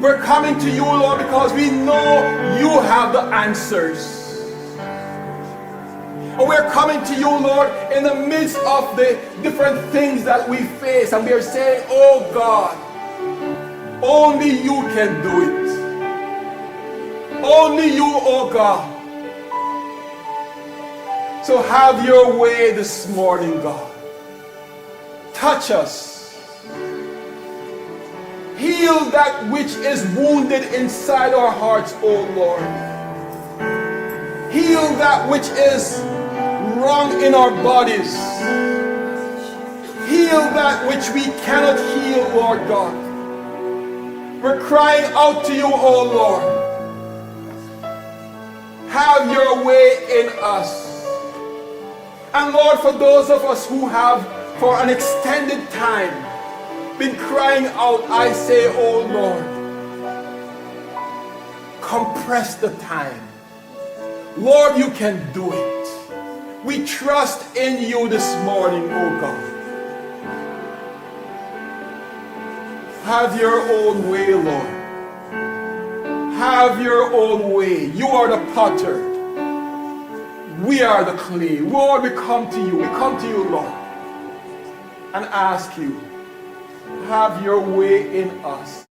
We're coming to you, Lord, because we know you have the answers. And we're coming to you, Lord, in the midst of the different things that we face. And we are saying, oh God, only you can do it. Only you, oh God. So have your way this morning, God. Touch us. Heal that which is wounded inside our hearts, oh Lord. Heal that which is wrong in our bodies. Heal that which we cannot heal, Lord God. We're crying out to you, oh Lord. Have your way in us. And Lord, for those of us who have for an extended time been crying out, I say, oh Lord, compress the time. Lord, you can do it. We trust in you this morning, oh God. Have your own way, Lord. Have your own way. You are the potter. We are the clay. Lord, we come to you. We come to you, Lord, and ask you, have your way in us.